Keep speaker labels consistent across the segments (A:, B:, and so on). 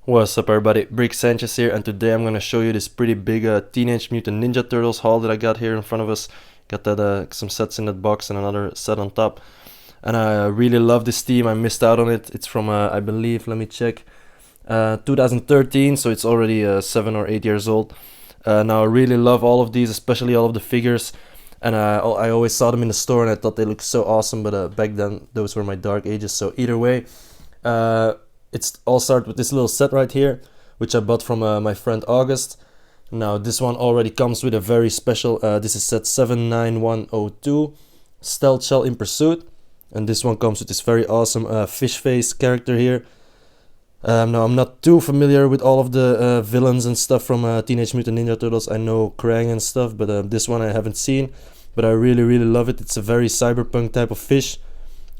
A: What's up everybody, Sanchez here, and today I'm gonna show you this pretty big Teenage Mutant Ninja Turtles haul that I got here in front of us. Got that some sets in that box and another set on top. And I really love this team. I missed out on it. It's from, I believe, let me check, 2013, so it's already 7 or 8 years old. Now I really love all of these, especially all of the figures. And I always saw them in the store and I thought they looked so awesome, but back then those were my dark ages. So either way, it's all started with this little set right here, which I bought from my friend August. Now this one already comes with a very special, this is set 79102, Stealth Shell in Pursuit. And this one comes with this very awesome fish face character here. Now I'm not too familiar with all of the villains and stuff from Teenage Mutant Ninja Turtles. I know Krang and stuff, but this one I haven't seen. But I really love it. It's a very cyberpunk type of fish.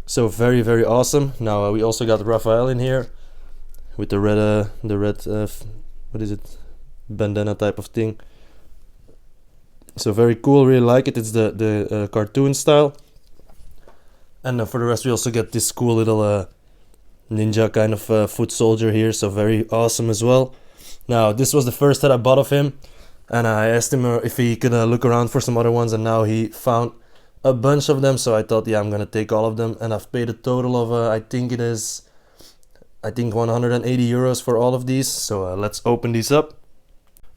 A: So very awesome. Now we also got Raphael in here with the red, what is it, bandana type of thing. So very cool, really like it. It's the cartoon style. And for the rest we also get this cool little ninja kind of foot soldier here, so very awesome as well. Now this was the first that I bought of him, and I asked him if he could look around for some other ones, and now he found a bunch of them, so I thought, yeah, I'm gonna take all of them. And I've paid a total of I think 180 euros for all of these. So let's open these up.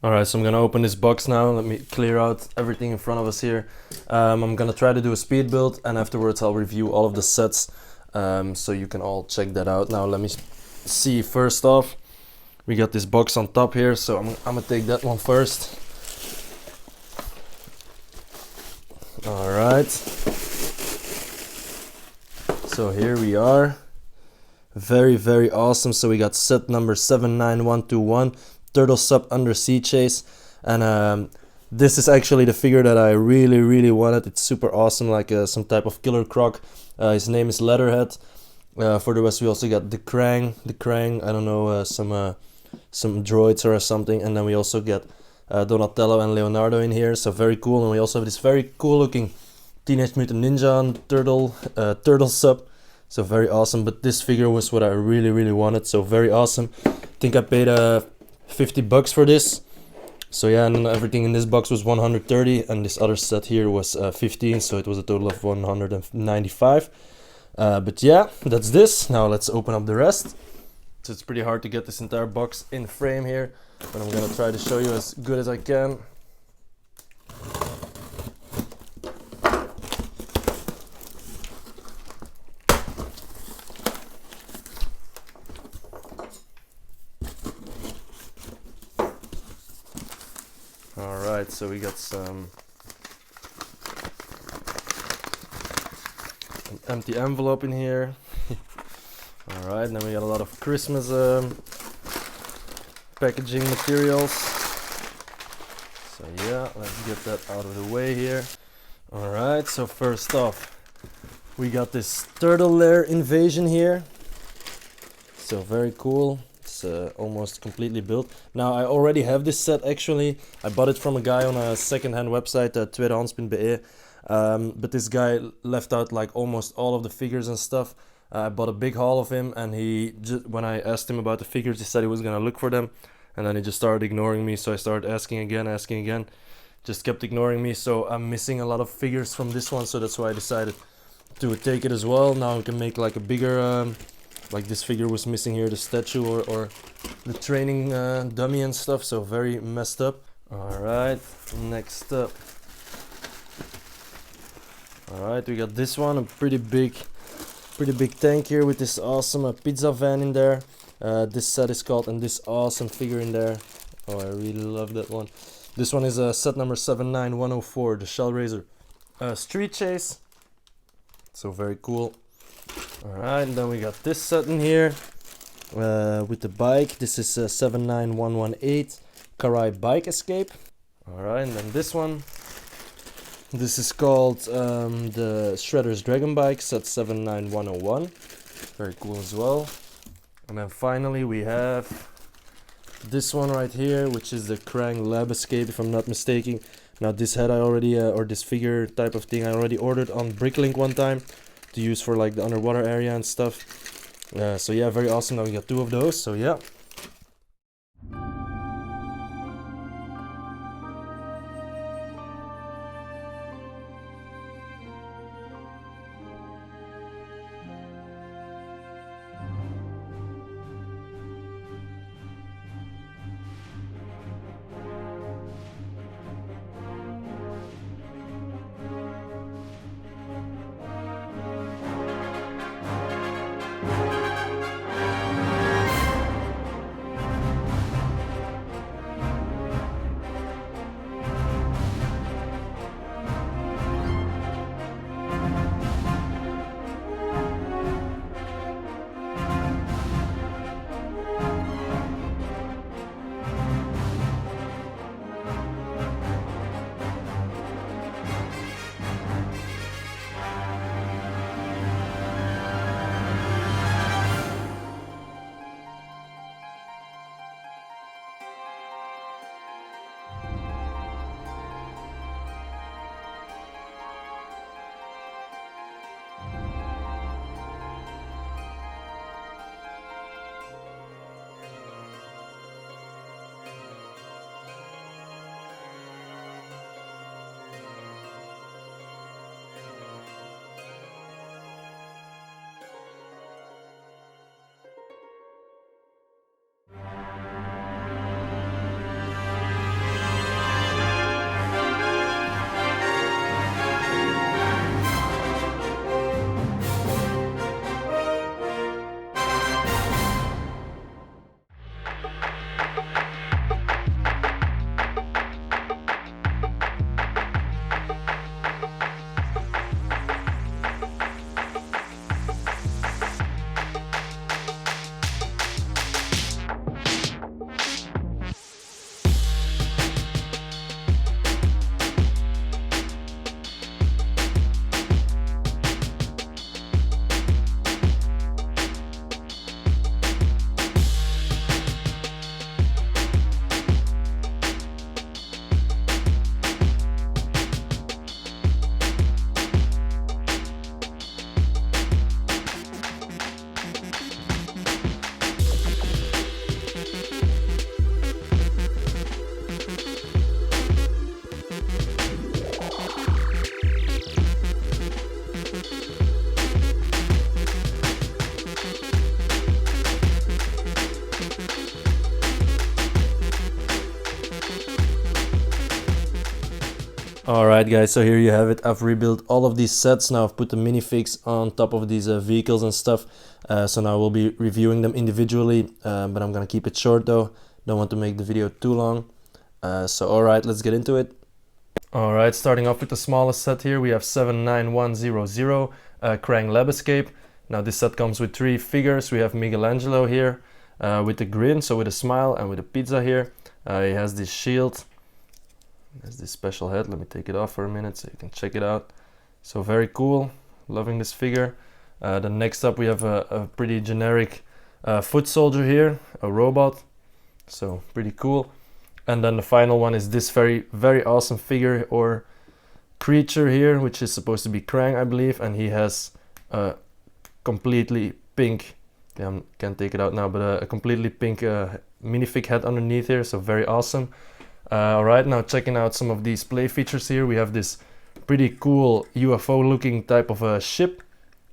A: Alright, so I'm gonna open this box now. Let me clear out everything in front of us here. I'm gonna try to do a speed build, and afterwards I'll review all of the sets, so you can all check that out. Now let me see. First off, we got this box on top here, so I'm gonna take that one first. Alright, so here we are. Very awesome. So we got set number 79121, Turtle Sub Undersea Chase, and this is actually the figure that I really wanted. It's super awesome, like some type of killer croc. His name is Leatherhead. For the rest we also got the Krang, I don't know, some droids or something, and then we also get Donatello and Leonardo in here, so very cool. And we also have this very cool looking Teenage Mutant Ninja Turtle Sub, so very awesome. But this figure was what I really wanted, so very awesome. I think I paid 50 bucks for this. So yeah, and everything in this box was 130, and this other set here was 15, so it was a total of 195. But yeah, that's this. Now let's open up the rest. So it's pretty hard to get this entire box in frame here, but I'm gonna try to show you as good as I can. Alright, so we got an empty envelope in here. Alright, then we got a lot of Christmas packaging materials. So yeah, let's get that out of the way here. Alright, so first off, we got this turtle lair invasion here. So very cool. It's almost completely built. Now I already have this set actually. I bought it from a guy on a second-hand website, tweedehands.be. But this guy left out like almost all of the figures and stuff. I bought a big haul of him, and when I asked him about the figures, he said he was gonna look for them, and then he just started ignoring me. So I started asking again, just kept ignoring me. So I'm missing a lot of figures from this one, so that's why I decided to take it as well. Now we can make like a bigger, like this figure was missing here, the statue or the training dummy and stuff, so very messed up. Alright, next up. Alright, we got this one, a pretty big tank here with this awesome pizza van in there. This set is called, and this awesome figure in there. Oh, I really love that one. This one is set number 79104, the Shellraiser Street Chase. So very cool. Alright, and then we got this set in here with the bike. This is 79118, Karai Bike Escape. Alright, and then this one. This is called the Shredder's Dragon Bike, set 79101. Very cool as well. And then finally we have this one right here, which is the Krang Lab Escape, if I'm not mistaken. Now this head I already, or this figure type of thing, I already ordered on Bricklink one time to use for like the underwater area and stuff. So yeah, very awesome. Now we got two of those. So yeah, Alright guys, so here you have it. I've rebuilt all of these sets. Now I've put the minifigs on top of these vehicles and stuff. So now we'll be reviewing them individually, but I'm gonna keep it short though. Don't want to make the video too long. So alright, let's get into it. Alright, starting off with the smallest set here, we have 79100 Krang Lab Escape. Now this set comes with 3 figures. We have Michelangelo here with a grin, so with a smile, and with a pizza here. He has this shield. There's this special head. Let me take it off for a minute so you can check it out. So very cool, loving this figure. Then next up we have a pretty generic foot soldier here, a robot. So pretty cool. And then the final one is this very awesome figure or creature here, which is supposed to be Krang, I believe, and he has a completely pink, can't take it out now, but a completely pink minifig head underneath here, so very awesome. Alright, now checking out some of these play features here. We have this pretty cool UFO looking type of a ship,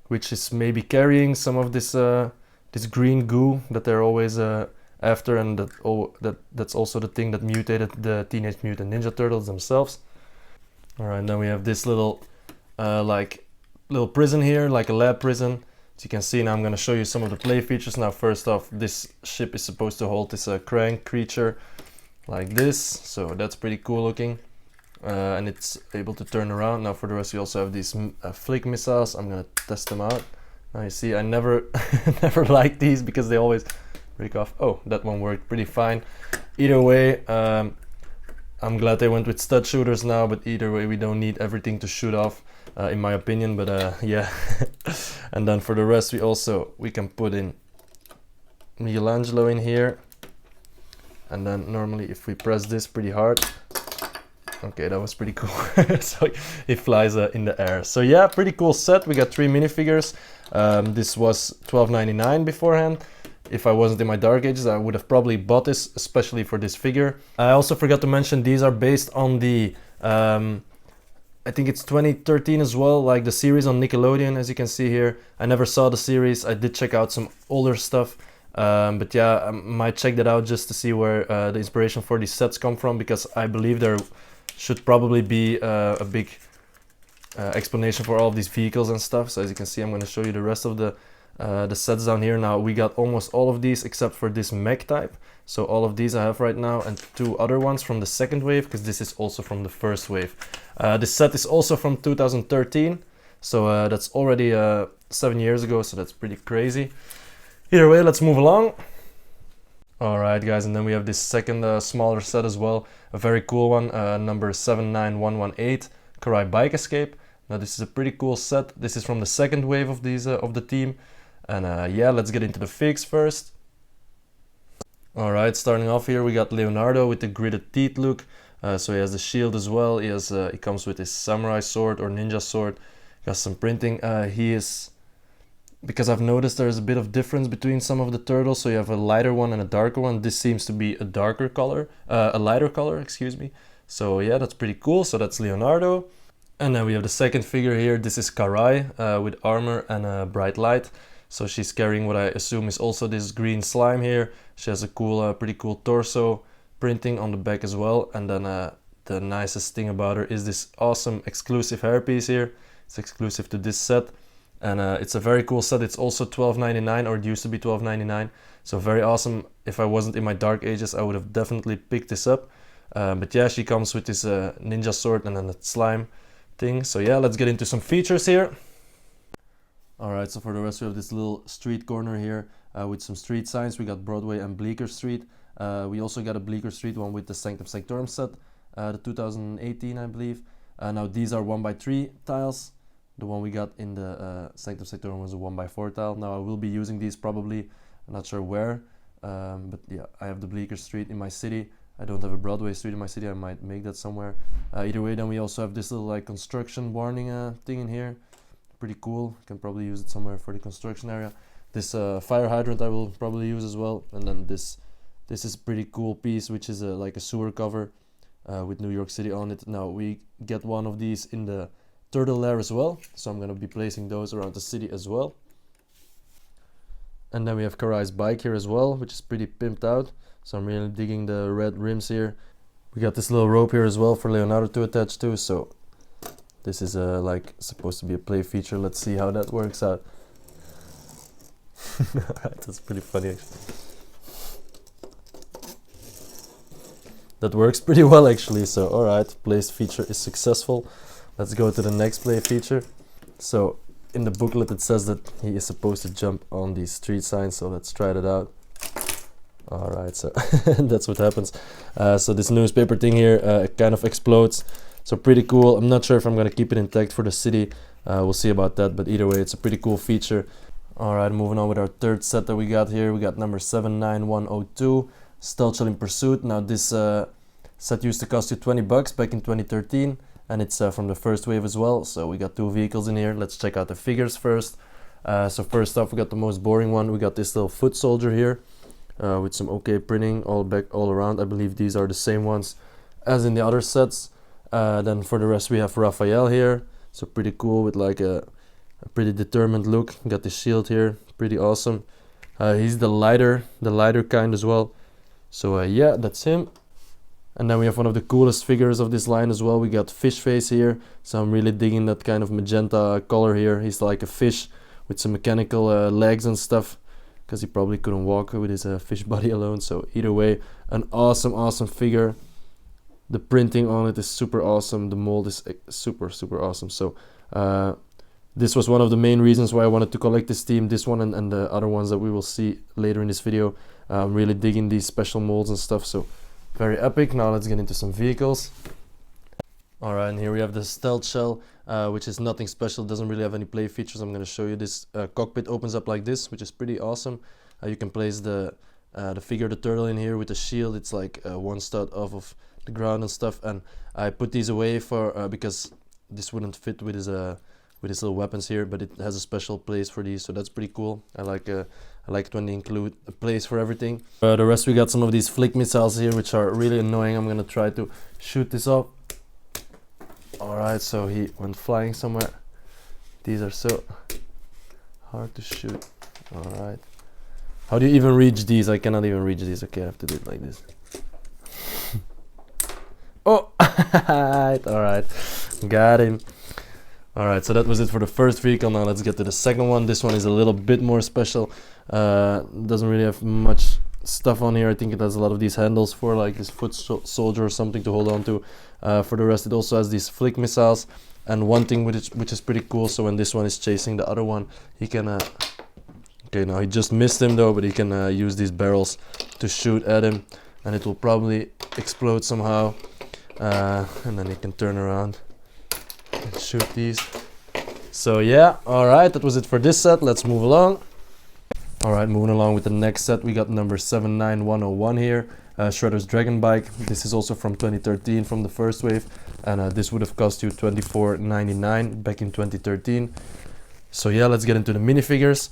A: which is maybe carrying some of this this green goo that they're always after, and that's also the thing that mutated the Teenage Mutant Ninja Turtles themselves. Alright, then we have this little like little prison here, like a lab prison. As you can see, now I'm going to show you some of the play features. Now first off, this ship is supposed to hold this Krang creature like this, so that's pretty cool looking, and it's able to turn around. Now for the rest we also have these flick missiles. I'm gonna test them out. Now you see I never never liked these because they always break off. Oh, that one worked pretty fine. Either way, I'm glad they went with stud shooters now, but either way we don't need everything to shoot off, in my opinion, but yeah. And then for the rest we can put in Michelangelo in here. And then normally if we press this pretty hard, okay, that was pretty cool. So it flies in the air. So yeah, pretty cool set. We got 3 minifigures. This was $12.99 beforehand. If I wasn't in my dark ages, I would have probably bought this, especially for this figure. I also forgot to mention these are based on the I think it's 2013 as well, like the series on Nickelodeon, as you can see here. I never saw the series. I did check out some older stuff. But yeah, I might check that out just to see where the inspiration for these sets come from, because I believe there should probably be a big explanation for all of these vehicles and stuff. So as you can see, I'm going to show you the rest of the sets down here. Now we got almost all of these except for this mech type. So all of these I have right now, and 2 other ones from the second wave, because this is also from the first wave. This set is also from 2013, so that's already 7 years ago, so that's pretty crazy. Either way, let's move along. Alright guys, and then we have this second smaller set as well. A very cool one, number 79118, Karai Bike Escape. Now this is a pretty cool set. This is from the second wave of these of the team. And yeah, let's get into the figs first. Alright, starting off here we got Leonardo with the gritted teeth look. So he has the shield as well. He comes with his samurai sword or ninja sword. Got some printing. Because I've noticed there's a bit of difference between some of the turtles, so you have a lighter one and a darker one. This seems to be a darker color, a lighter color, excuse me. So yeah, that's pretty cool. So that's Leonardo. And then we have the second figure here. This is Karai with armor and a bright light. So she's carrying what I assume is also this green slime here. She has a cool, pretty cool torso printing on the back as well. And then the nicest thing about her is this awesome exclusive hairpiece here. It's exclusive to this set. And it's a very cool set. It's also $12.99, or it used to be $12.99. So very awesome. If I wasn't in my dark ages, I would have definitely picked this up. But yeah, she comes with this ninja sword and then the slime thing. So yeah, let's get into some features here. Alright, so for the rest we have this little street corner here with some street signs. We got Broadway and Bleecker Street. We also got a Bleecker Street one with the Sanctum Sanctorum set, the 2018 I believe. Now these are 1x3 tiles. The one we got in the Sanctum Sanctorum was a 1x4 tile. Now I will be using these probably, I'm not sure where, but yeah, I have the Bleecker Street in my city. I don't have a Broadway Street in my city. I might make that somewhere. Either way, then we also have this little like construction warning thing in here. Pretty cool. Can probably use it somewhere for the construction area. This fire hydrant I will probably use as well. And then this is a pretty cool piece, which is like a sewer cover with New York City on it. Now we get one of these in the turtle lair as well, so I'm going to be placing those around the city as well. And then we have Karai's bike here as well, which is pretty pimped out. So I'm really digging the red rims here We got this little rope here as well for Leonardo to attach to, so this is like supposed to be a play feature. Let's see how that works out. Alright, that's pretty funny actually. That works pretty well actually, so alright, play feature is successful. Let's go to the next play feature. So in the booklet it says that he is supposed to jump on these street signs, so let's try that out. Alright, so that's what happens. So this newspaper thing here kind of explodes, so pretty cool. I'm not sure if I'm gonna keep it intact for the city, we'll see about that, but either way it's a pretty cool feature. Alright, moving on with our third set that we got here. We got number 79102, Stealth Shell in Pursuit. Now this set used to cost you 20 bucks back in 2013, and it's from the first wave as well. So we got two vehicles in here. Let's check out the figures first. So first off, we got the most boring one. We got this little foot soldier here with some okay printing all around. I believe these are the same ones as in the other sets. Then for the rest we have Raphael here, so pretty cool with like a pretty determined look. Got the shield here, pretty awesome. He's the lighter kind as well. So yeah, that's him. And then we have one of the coolest figures of this line as well. We got Fish Face here, so I'm really digging that kind of magenta color here. He's like a fish with some mechanical legs and stuff, because he probably couldn't walk with his fish body alone. So either way, an awesome figure. The printing on it is super awesome. The mold is super awesome. So this was one of the main reasons why I wanted to collect this team, this one and the other ones that we will see later in this video. I'm really digging these special molds and stuff, so very epic. Now let's get into some vehicles. Alright, and here we have the Stealth Shell, which is nothing special, doesn't really have any play features. I'm going to show you this. Cockpit opens up like this, which is pretty awesome. You can place the figure, the turtle, in here with the shield. It's like one stud off of the ground and stuff, and I put these away for because this wouldn't fit with his little weapons here, but it has a special place for these, so that's pretty cool. I like it when they include a place for everything. The rest, we got some of these flick missiles here, which are really annoying. I'm gonna try to shoot this off. Alright, so he went flying somewhere. These are so hard to shoot. Alright, how do you even reach these? I cannot even reach these. Okay, I have to do it like this. Oh, alright, got him. Alright, so that was it for the first vehicle. Now let's get to the second one. This one is a little bit more special. Doesn't really have much stuff on here. I think it has a lot of these handles for like this foot soldier or something to hold on to. For the rest, it also has these flick missiles, and one thing which is pretty cool. So when this one is chasing the other one, he can okay, now he just missed him though, but he can use these barrels to shoot at him, and it will probably explode somehow, and then he can turn around and shoot these. So yeah, alright, that was it for this set. Let's move along. Alright, moving along with the next set, we got number 79101 here, Shredder's Dragon Bike. This is also from 2013, from the first wave, and this would have cost you $24.99 back in 2013. So yeah, let's get into the minifigures.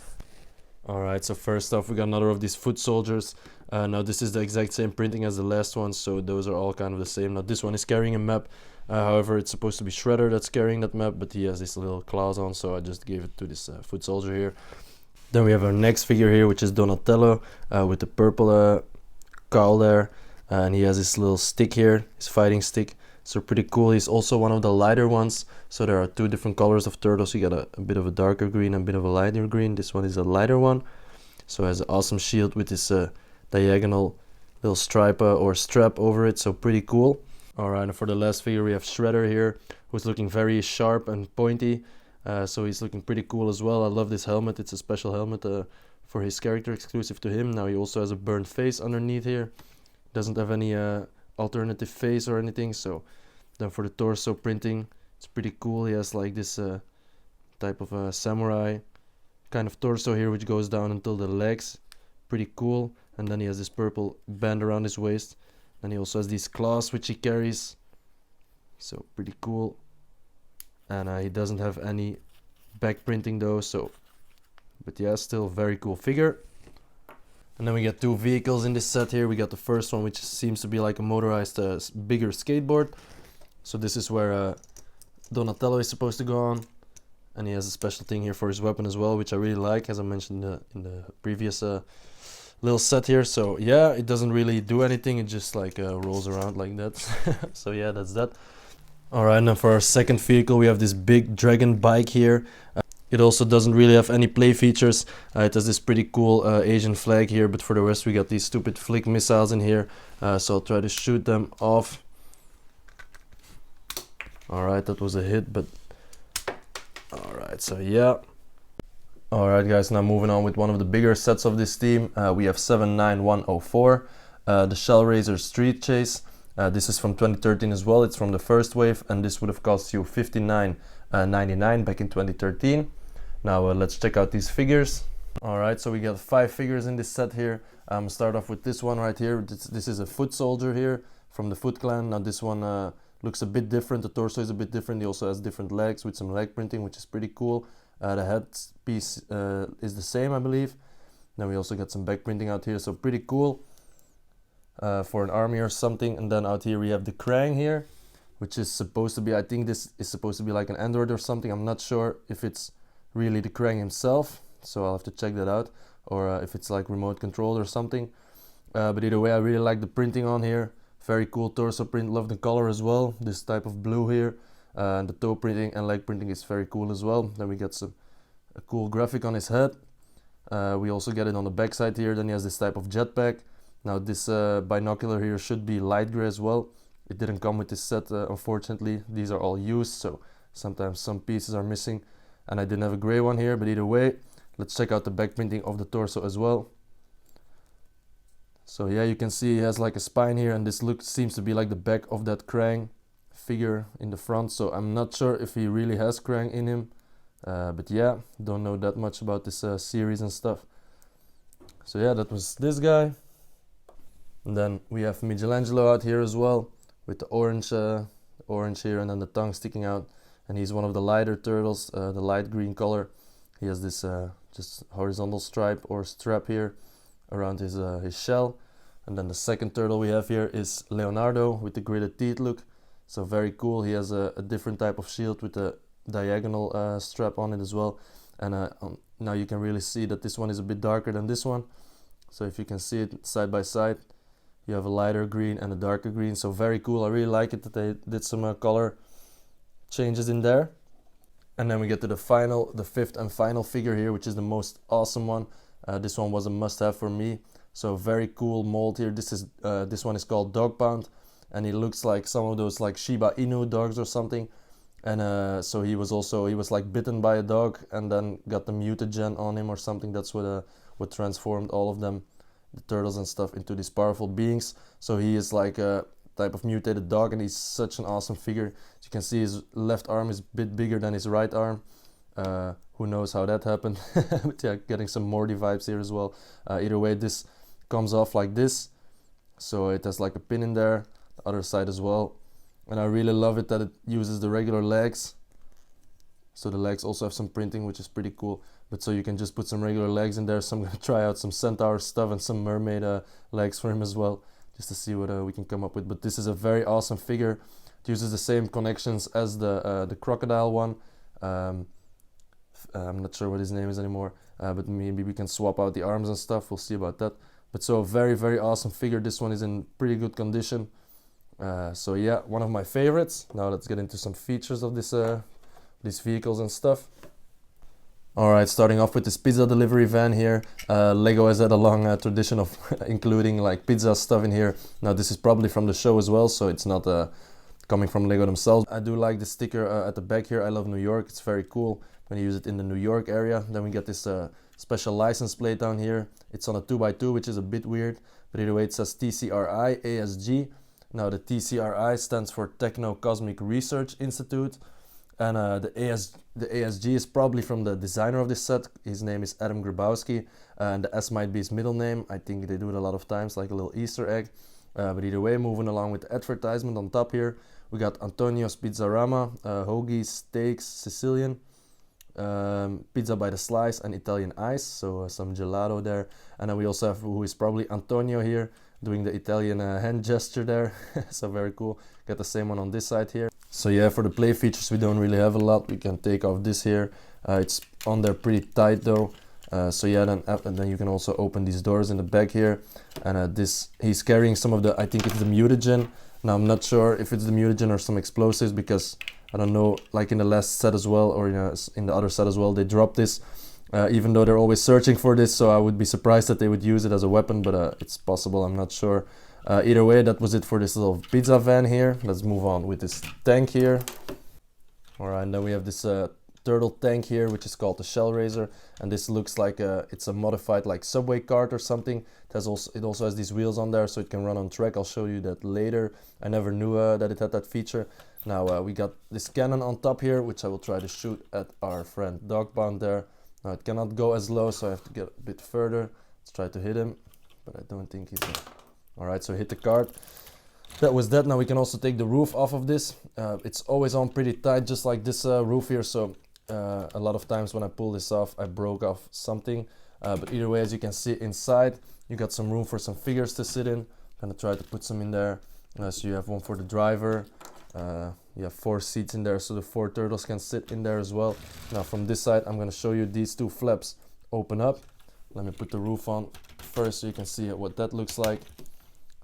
A: Alright, so first off, we got another of these foot soldiers. Now this is the exact same printing as the last one, so those are all kind of the same. Now this one is carrying a map. However, it's supposed to be Shredder that's carrying that map, but he has these little claws on, so I just gave it to this foot soldier here. Then we have our next figure here, which is Donatello with the purple cowl there, and he has this little stick here, his fighting stick. So pretty cool. He's also one of the lighter ones, so there are two different colors of turtles. You got a bit of a darker green and a bit of a lighter green. This one is a lighter one, so it has an awesome shield with this diagonal little stripe or strap over it, so pretty cool. Alright, and for the last figure we have Shredder here, who's looking very sharp and pointy, so he's looking pretty cool as well. I love this helmet. It's a special helmet for his character, exclusive to him. Now he also has a burnt face underneath here, doesn't have any alternative face or anything. So then for the torso printing, it's pretty cool. He has like this type of samurai kind of torso here, which goes down until the legs, pretty cool. And then he has this purple band around his waist. And he also has these claws which he carries, so pretty cool. And he doesn't have any back printing though, so, but yeah, still very cool figure. And then we get two vehicles in this set here. We got the first one, which seems to be like a motorized bigger skateboard. So this is where Donatello is supposed to go on, and he has a special thing here for his weapon as well, which I really like, as I mentioned in the previous little set here. So yeah, it doesn't really do anything, it just like rolls around like that. So yeah, that's that. All right, now for our second vehicle we have this big dragon bike here. It also doesn't really have any play features. It has this pretty cool Asian flag here, but for the rest we got these stupid flick missiles in here. So I'll try to shoot them off. Alright, that was a hit, but alright, so yeah. Alright guys, now moving on with one of the bigger sets of this team. We have 79104, the Shellraiser Street Chase. This is from 2013 as well, it's from the first wave, and this would have cost you $59.99 back in 2013. Now let's check out these figures. Alright, so we got 5 figures in this set here. Start off with this one right here. This is a foot soldier here from the Foot Clan. Now this one looks a bit different, the torso is a bit different, he also has different legs with some leg printing, which is pretty cool. The head piece is the same, I believe. Then we also got some back printing out here, so pretty cool for an army or something. And then out here we have the Krang here, which is supposed to be, I think this is supposed to be like an android or something. I'm not sure if it's really the Krang himself, so I'll have to check that out, or if it's like remote controlled or something. But either way, I really like the printing on here. Very cool torso print, love the color as well, this type of blue here. And the toe printing and leg printing is very cool as well. Then we got a cool graphic on his head. We also get it on the back side here. Then he has this type of jetpack. Now this binocular here should be light gray as well. It didn't come with this set, unfortunately. These are all used, so sometimes some pieces are missing. And I didn't have a gray one here, but either way, let's check out the back printing of the torso as well. So yeah, you can see he has like a spine here, and this seems to be like the back of that Krang figure in the front. So I'm not sure if he really has Krang in him, but yeah, don't know that much about this series and stuff. So yeah, that was this guy. And then we have Michelangelo out here as well, with the orange here, and then the tongue sticking out. And he's one of the lighter turtles, the light green color. He has this just horizontal stripe or strap here around his shell. And then the second turtle we have here is Leonardo with the gritted teeth look. So very cool. He has a different type of shield with a diagonal strap on it as well. And now you can really see that this one is a bit darker than this one. So if you can see it side by side, you have a lighter green and a darker green. So very cool. I really like it that they did some color changes in there. And then we get to the fifth and final figure here, which is the most awesome one. This one was a must-have for me. So very cool mold here. This one is called Dog Pound, and he looks like some of those like Shiba Inu dogs or something. And so he was like bitten by a dog and then got the mutagen on him or something. That's what transformed all of them, the turtles and stuff, into these powerful beings. So he is like a type of mutated dog, and he's such an awesome figure. As you can see, his left arm is a bit bigger than his right arm. Who knows how that happened. But yeah, getting some Morty vibes here as well. Either way, this comes off like this, so it has like a pin in there, the other side as well. And I really love it that it uses the regular legs, so the legs also have some printing, which is pretty cool. But so you can just put some regular legs in there. So I'm gonna try out some centaur stuff and some mermaid legs for him as well, just to see what we can come up with. But this is a very awesome figure. It uses the same connections as the crocodile one. I'm not sure what his name is anymore, but maybe we can swap out the arms and stuff. We'll see about that. But so a very, very awesome figure. This one is in pretty good condition. So yeah, one of my favorites. Now let's get into some features of these vehicles and stuff. Alright, starting off with this pizza delivery van here. Lego has had a long tradition of including like pizza stuff in here. Now this is probably from the show as well, so it's not coming from Lego themselves. I do like the sticker at the back here. I love New York. It's very cool when you use it in the New York area. Then we get this special license plate down here. It's on a 2x2, which is a bit weird, but either way it says TCRI ASG. Now the TCRI stands for Techno Cosmic Research Institute, and the ASG is probably from the designer of this set. His name is Adam Grabowski, and the S might be his middle name. I think they do it a lot of times, like a little Easter egg. But either way, moving along with the advertisement on top here, we got Antonio's Pizzarama, hoagies, steaks, Sicilian, pizza by the slice, and Italian ice, so some gelato there. And then we also have who is probably Antonio here, doing the Italian hand gesture there. So very cool. Got the same one on this side here. So yeah, for the play features we don't really have a lot. We can take off this here. It's on there pretty tight though. So yeah, and then you can also open these doors in the back here, and he's carrying some of the, I think it's the mutagen. Now I'm not sure if it's the mutagen or some explosives, because I don't know, like in the last set as well, or in the other set as well, they dropped this, even though they're always searching for this, so I would be surprised that they would use it as a weapon, but it's possible, I'm not sure. Either way, that was it for this little pizza van here. Let's move on with this tank here. Alright, then we have this turtle tank here, which is called the Shell Raiser, and this looks like it's a modified like subway cart or something. It also has these wheels on there, so it can run on track. I'll show you that later. I never knew that it had that feature. Now we got this cannon on top here, which I will try to shoot at our friend Dogbound there. Now it cannot go as low, so I have to get a bit further. Let's try to hit him, but I don't think he's Alright, so hit the cart. That was that. Now we can also take the roof off of this. It's always on pretty tight, just like this roof here, so a lot of times when I pull this off, I broke off something. But either way, as you can see inside, you got some room for some figures to sit in. I'm gonna try to put some in there. So you have one for the driver. You have 4 seats in there, so the 4 turtles can sit in there as well. Now from this side, I'm gonna show you these 2 flaps open up. Let me put the roof on first so you can see what that looks like.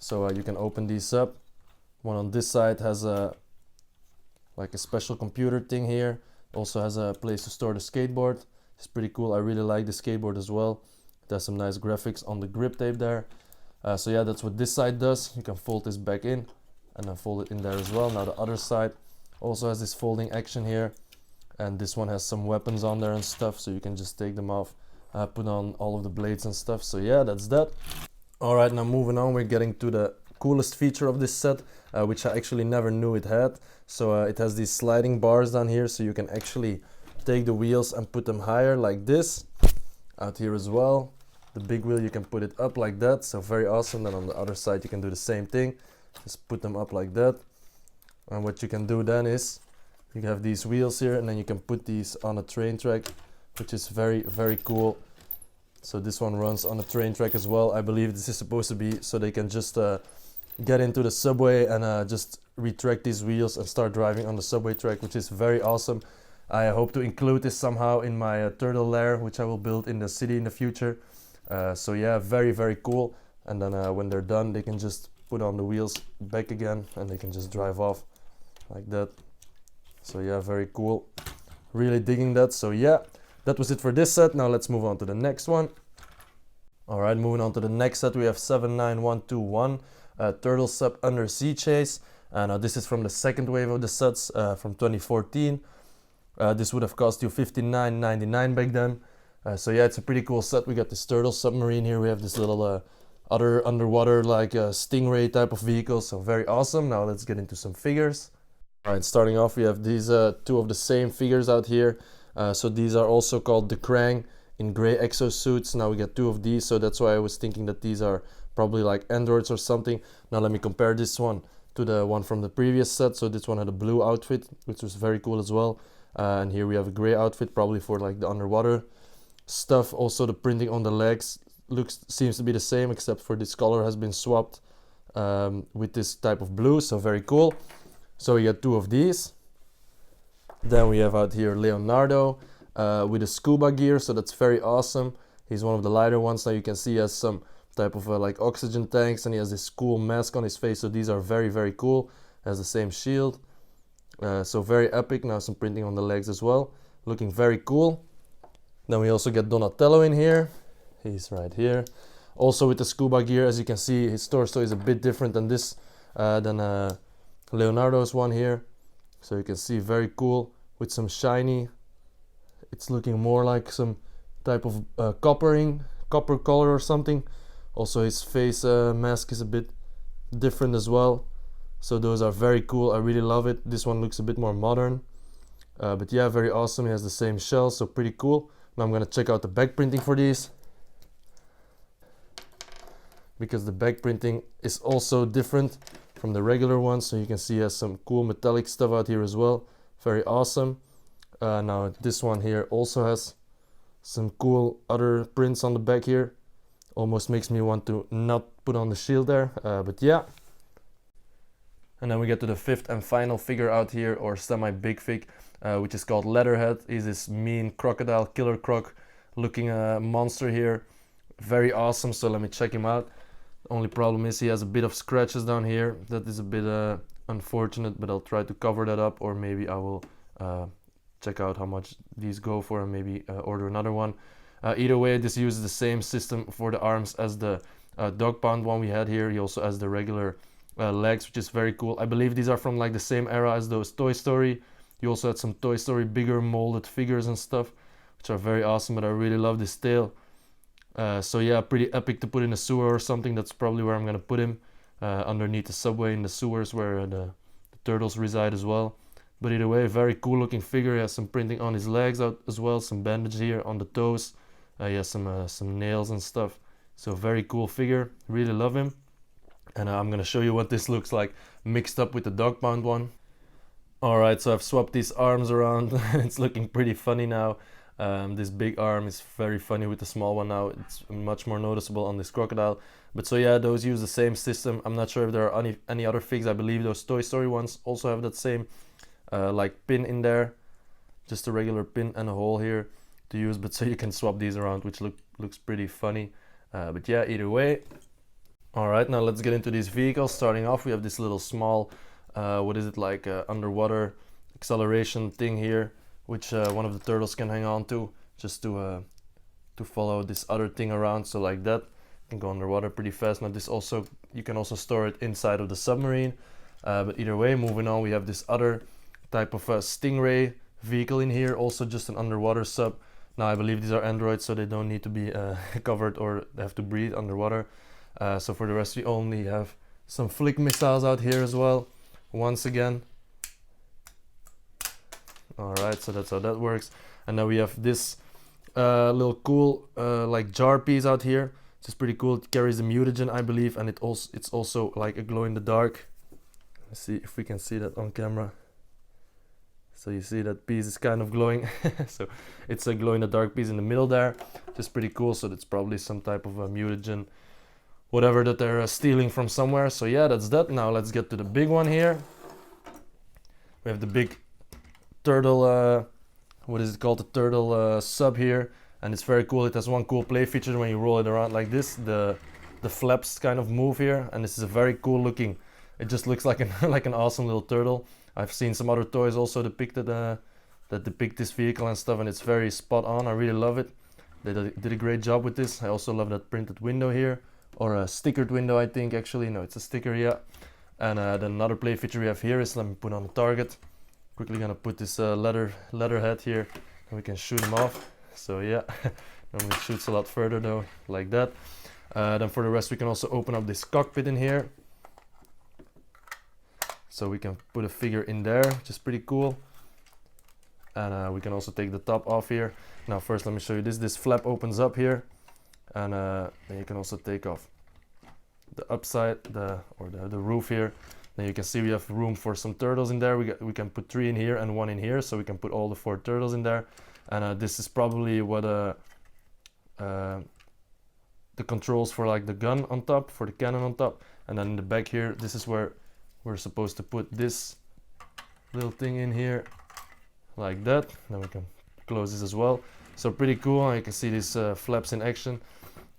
A: So you can open these up. One on this side has like a special computer thing here. Also has a place to store the skateboard. It's pretty cool. I really like the skateboard as well. It has some nice graphics on the grip tape there. So yeah, that's what this side does. You can fold this back in and then fold it in there as well. Now the other side also has this folding action here, and this one has some weapons on there and stuff, so you can just take them off, put on all of the blades and stuff. So yeah, that's that. Alright, now moving on, we're getting to the coolest feature of this set, which I actually never knew it had. So it has these sliding bars down here, so you can actually take the wheels and put them higher like this. Out here as well, the big wheel, you can put it up like that, so very awesome. Then on the other side you can do the same thing, just put them up like that. And what you can do then is you have these wheels here, and then you can put these on a train track, which is very, very cool. So this one runs on a train track as well. I believe this is supposed to be so they can just get into the subway and just retract these wheels and start driving on the subway track, which is very awesome. I hope to include this somehow in my turtle lair, which I will build in the city in the future. So yeah, very, very cool. And then when they're done, they can just put on the wheels back again and they can just drive off like that. So yeah, very cool. Really digging that. So yeah, that was it for this set. Now let's move on to the next one. Alright, moving on to the next set, we have 79121, Turtle Sub Undersea Chase. And this is from the second wave of the sets from 2014. This would have cost you $59.99 back then. So yeah, it's a pretty cool set. We got this turtle submarine here. We have this little other underwater like stingray type of vehicle. So very awesome. Now let's get into some figures. Alright, starting off, we have these 2 of the same figures out here. So these are also called the Krang in gray exosuits. Now we got 2 of these, so that's why I was thinking that these are probably like androids or something. Now let me compare this one to the one from the previous set. So this one had a blue outfit, which was very cool as well. And here we have a gray outfit, probably for like the underwater stuff. Also the printing on the legs seems to be the same, except for this color has been swapped with this type of blue, so very cool. So we got 2 of these. Then we have out here Leonardo with a scuba gear, so that's very awesome. He's one of the lighter ones. Now you can see he has some type of like oxygen tanks, and he has this cool mask on his face, so these are very, very cool. Has the same shield, so very epic. Now some printing on the legs as well, looking very cool. Then we also get Donatello in here. He's right here, also with the scuba gear. As you can see, his torso is a bit different than this than Leonardo's one here. So you can see very cool with some shiny. It's looking more like some type of copper color or something. Also his face mask is a bit different as well. So those are very cool. I really love it. This one looks a bit more modern. But yeah, very awesome. He has the same shell, so pretty cool. Now I'm gonna check out the back printing for these, because the back printing is also different from the regular one. So you can see he has some cool metallic stuff out here as well. Very awesome. Now this one here also has some cool other prints on the back here. Almost makes me want to not put on the shield there, but yeah. And then we get to the 5th and final figure out here, or semi-big fig, which is called Leatherhead. He's this mean crocodile, killer croc, looking monster here. Very awesome, so let me check him out. Only problem is he has a bit of scratches down here. That is a bit unfortunate, but I'll try to cover that up, or maybe I will check out how much these go for and maybe order another one. Either way, this uses the same system for the arms as the dog pound one we had here. He also has the regular legs, which is very cool. I believe these are from like the same era as those Toy Story. You also had some Toy Story bigger molded figures and stuff, which are very awesome, but I really love this tail. So yeah, pretty epic to put in a sewer or something. That's probably where I'm gonna put him, underneath the subway in the sewers where the turtles reside as well. But either way, very cool looking figure. He has some printing on his legs out as well, some bandage here on the toes. He has some nails and stuff. So very cool figure, really love him. And I'm gonna show you what this looks like mixed up with the dog pound one. Alright, so I've swapped these arms around. It's looking pretty funny now. This big arm is very funny with the small one now. It's much more noticeable on this crocodile. But so yeah, those use the same system. I'm not sure if there are any other figs. I believe those Toy Story ones also have that same like pin in there. Just a regular pin and a hole here to use. But so you can swap these around, which looks pretty funny. But yeah, either way. Alright, now let's get into these vehicles. Starting off, we have this little small, what is it, like underwater acceleration thing here, which one of the turtles can hang on to, just to follow this other thing around. So like that, can go underwater pretty fast. Now this also, you can also store it inside of the submarine. But either way, moving on, we have this other type of Stingray vehicle in here, also just an underwater sub. Now I believe these are androids, so they don't need to be covered or they have to breathe underwater. So for the rest, we only have some flick missiles out here as well, once again. Alright, so that's how that works. And now we have this little cool like jar piece out here. It's pretty cool. It carries the mutagen, I believe, and it's also like a glow in the dark. Let's see if we can see that on camera. So you see that piece is kind of glowing. So it's a glow in the dark piece in the middle there, just pretty cool. So that's probably some type of a mutagen, whatever that they're stealing from somewhere. So yeah, that's that. Now let's get to the big one here. We have the big turtle, what is it called, the turtle sub here, and it's very cool. It has one cool play feature when you roll it around like this. The flaps kind of move here, and this is a very cool looking. It just looks like an like an awesome little turtle. I've seen some other toys also depicted that depict this vehicle and stuff, and it's very spot on. I really love it. They did a great job with this. I also love that printed window here, or a stickered window, I think. Actually, no, it's a sticker, yeah. And then another play feature we have here is, let me put on the target. Quickly gonna put this leather head here, and we can shoot him off. So yeah, normally it shoots a lot further though, like that. Then for the rest, we can also open up this cockpit in here, so we can put a figure in there, which is pretty cool. And we can also take the top off here. Now first, let me show you this. This flap opens up here, and then you can also take off the upside, the roof here. Then you can see we have room for some turtles in there. We can put 3 in here and 1 in here, so we can put all the 4 turtles in there. And this is probably what the controls for like the gun on top, for the cannon on top. And then in the back here, this is where we're supposed to put this little thing in here, like that. Then we can close this as well. So pretty cool. And you can see these flaps in action.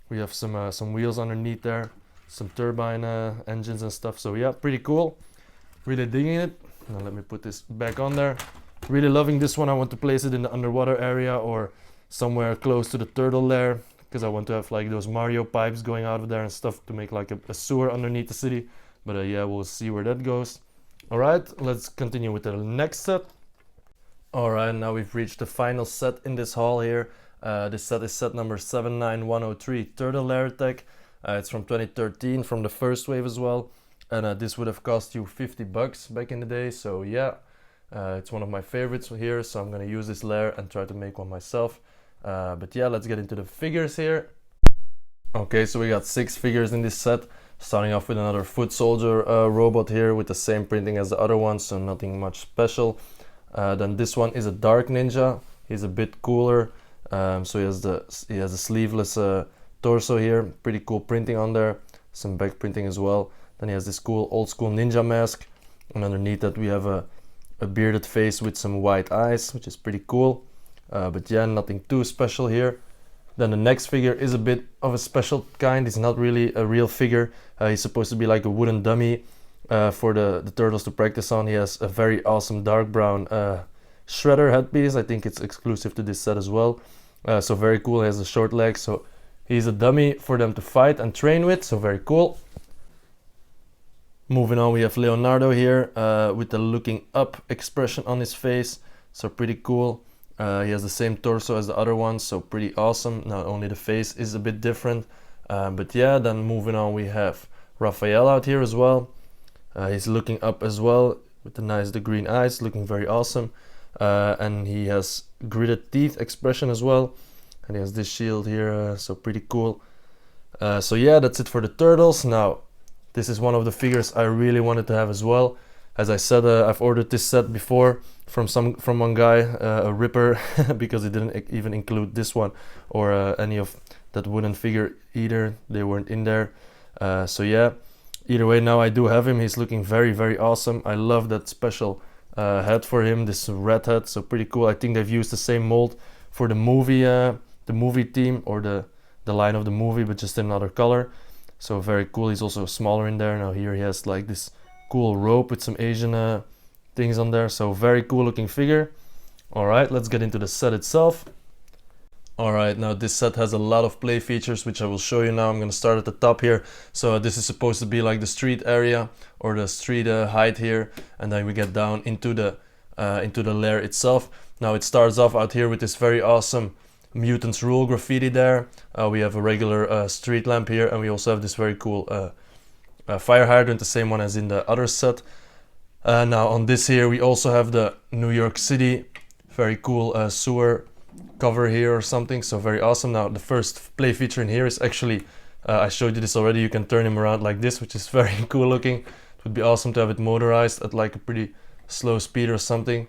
A: We have some wheels underneath there, some turbine engines and stuff. So yeah, pretty cool. Really digging it. Now let me put this back on there. Really loving this one. I want to place it in the underwater area or somewhere close to the turtle lair, because I want to have like those Mario pipes going out of there and stuff to make like a sewer underneath the city. But yeah, we'll see where that goes. Alright, let's continue with the next set. Alright, now we've reached the final set in this haul here. This set is set number 79103, Turtle Lair Attack. It's from 2013, from the first wave as well. And this would have cost you $50 back in the day. So yeah, it's one of my favorites here. So I'm gonna use this lair and try to make one myself. But yeah, let's get into the figures here. Okay, so we got 6 figures in this set. Starting off with another foot soldier robot here with the same printing as the other one, so nothing much special. Then this one is a dark ninja. He's a bit cooler. So he has a sleeveless torso here, pretty cool printing on there, some back printing as well. Then he has this cool old school ninja mask, and underneath that we have a bearded face with some white eyes, which is pretty cool. But yeah, nothing too special here. Then the next figure is a bit of a special kind. He's not really a real figure. He's supposed to be like a wooden dummy for the turtles to practice on. He has a very awesome dark brown shredder headpiece. I think it's exclusive to this set as well. So very cool. He has a short leg, so he's a dummy for them to fight and train with. So very cool. Moving on, we have Leonardo here with the looking up expression on his face. So pretty cool. He has the same torso as the other ones, so pretty awesome. Not only the face is a bit different, but yeah. Then moving on, we have Raphael out here as well. He's looking up as well with the green eyes, looking very awesome. And he has gritted teeth expression as well. And he has this shield here, so pretty cool. So yeah, that's it for the turtles. Now, this is one of the figures I really wanted to have as well. As I said, I've ordered this set before from one guy, a ripper, because it didn't even include this one or any of that wooden figure either. They weren't in there. So yeah, either way, now I do have him. He's looking very, very awesome. I love that special head for him, this red head, so pretty cool. I think they've used the same mold for the movie theme or the line of the movie, but just in another color. So very cool. He's also smaller in there. Now here he has like this cool rope with some Asian things on there. So very cool looking figure. All right, let's get into the set itself. All right, now this set has a lot of play features, which I will show you now. I'm going to start at the top here. So this is supposed to be like the street area or the street height here, and then we get down into the lair itself. Now it starts off out here with this very awesome Mutants Rule graffiti there. We have a regular street lamp here, and we also have this very cool fire hydrant, the same one as in the other set. Now on this here we also have the New York City very cool sewer cover here or something, so very awesome. Now the first play feature in here is actually, I showed you this already, you can turn him around like this, which is very cool looking. It would be awesome to have it motorized at like a pretty slow speed or something.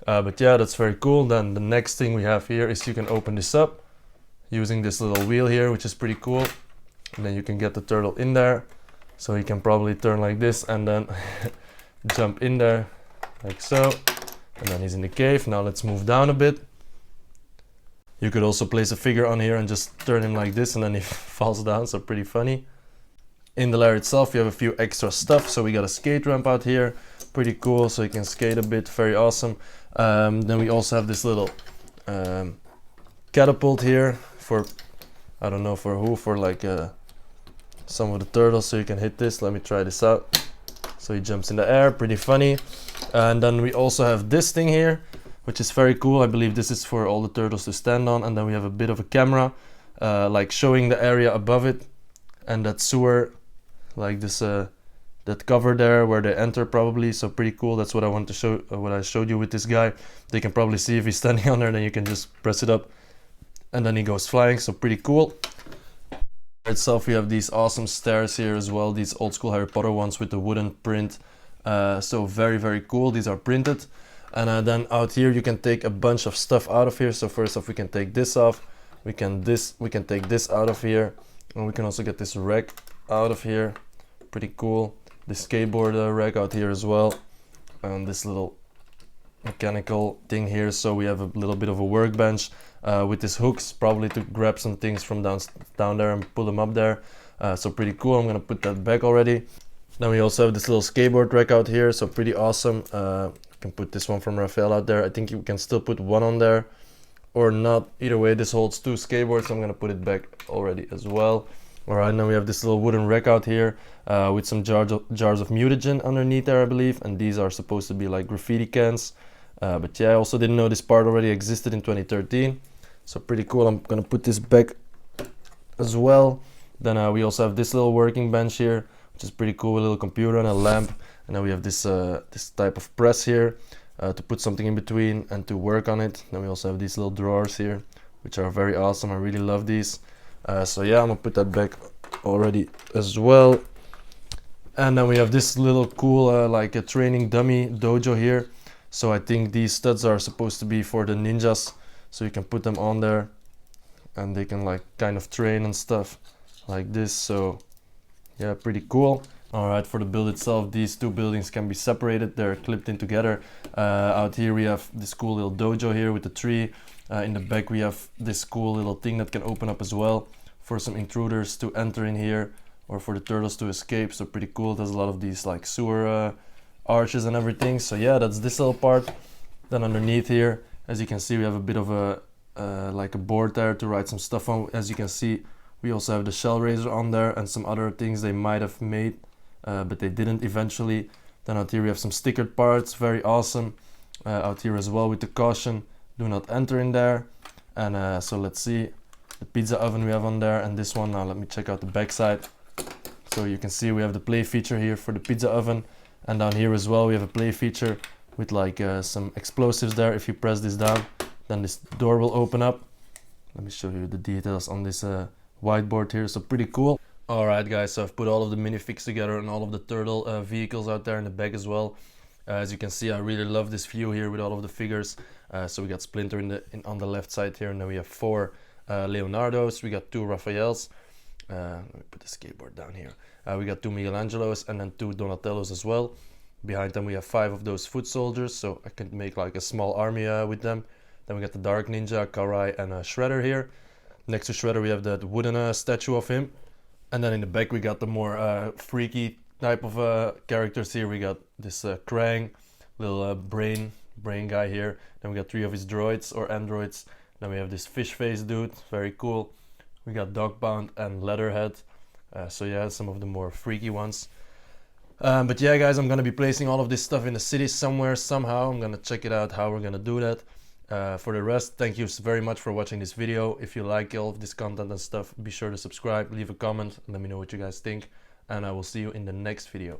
A: But yeah, that's very cool. Then the next thing we have here is you can open this up using this little wheel here, which is pretty cool. And then you can get the turtle in there. So he can probably turn like this and then jump in there like so. And then he's in the cave. Now let's move down a bit. You could also place a figure on here and just turn him like this and then he falls down, so pretty funny. In the lair itself you have a few extra stuff. So we got a skate ramp out here, pretty cool, so you can skate a bit, very awesome. Then we also have this little catapult here for, I don't know for who, for like some of the turtles, so you can hit this. Let me try this out. So he jumps in the air, pretty funny. And then we also have this thing here, which is very cool. I believe this is for all the turtles to stand on. And then we have a bit of a camera like showing the area above it and that sewer, like this that cover there where they enter probably. So pretty cool. That's what I want to show, what I showed you with this guy. They can probably see if he's standing on there, then you can just press it up and then he goes flying, so pretty cool. Itself we have these awesome stairs here as well, these old school Harry Potter ones with the wooden print. So very, very cool. These are printed. And then out here you can take a bunch of stuff out of here. So first off we can take this off, we can take this out of here, and we can also get this rack out of here, pretty cool. The skateboard rack out here as well, and this little mechanical thing here. So we have a little bit of a workbench with these hooks, probably to grab some things from down there and pull them up there. So pretty cool. I'm gonna put that back already. Then we also have this little skateboard rack out here, so pretty awesome. You can put this one from Raphael out there. I think you can still put one on there or not. Either way, this holds 2 skateboards, so I'm gonna put it back already as well. Alright, now we have this little wooden rack out here with some jars of mutagen underneath there, I believe, and these are supposed to be like graffiti cans. But yeah, I also didn't know this part already existed in 2013, so pretty cool. I'm gonna put this back as well. Then we also have this little working bench here, which is pretty cool, with a little computer and a lamp. And then we have this this type of press here to put something in between and to work on it. Then we also have these little drawers here, which are very awesome. I really love these. So yeah, I'm gonna put that back already as well. And then we have this little cool like a training dummy dojo here. So I think these studs are supposed to be for the ninjas, so you can put them on there and they can like kind of train and stuff like this. So yeah, pretty cool. Alright, for the build itself, these two buildings can be separated, they're clipped in together. Out here we have this cool little dojo here with the tree. In the back we have this cool little thing that can open up as well for some intruders to enter in here, or for the turtles to escape, so pretty cool. There's a lot of these like sewer arches and everything, so yeah, that's this little part. Then underneath here, as you can see, we have a bit of a like a board there to write some stuff on. As you can see, we also have the shell raiser on there and some other things they might have made, but they didn't eventually. Then out here we have some stickered parts, very awesome. Out here as well with the caution, do not enter in there. And so let's see, the pizza oven we have on there, and this one. Now let me check out the back side. So you can see we have the play feature here for the pizza oven, and down here as well we have a play feature with like some explosives there. If you press this down, then this door will open up. Let me show you the details on this whiteboard here, so pretty cool. Alright guys, so I've put all of the minifigs together and all of the turtle vehicles out there in the back as well. As you can see, I really love this view here with all of the figures. So we got Splinter on the left side here, and then we have 4 Leonardos, we got 2 Raphaels. Let me put the skateboard down here. We got 2 Michelangelos and then 2 Donatellos as well. Behind them we have 5 of those foot soldiers, so I can make like a small army with them. Then we got the Dark Ninja, Karai, and Shredder here. Next to Shredder we have that wooden statue of him. And then in the back we got the more freaky type of characters here. We got this Krang, little brain guy here. Then we got 3 of his droids or androids. Then we have this fish face dude, very cool. We got Dogbound and Leatherhead. So yeah, some of the more freaky ones. But yeah guys, I'm gonna be placing all of this stuff in the city somewhere, somehow. I'm gonna check it out how we're gonna do that. For the rest, thank you very much for watching this video. If you like all of this content and stuff, be sure to subscribe, leave a comment, and let me know what you guys think. And I will see you in the next video.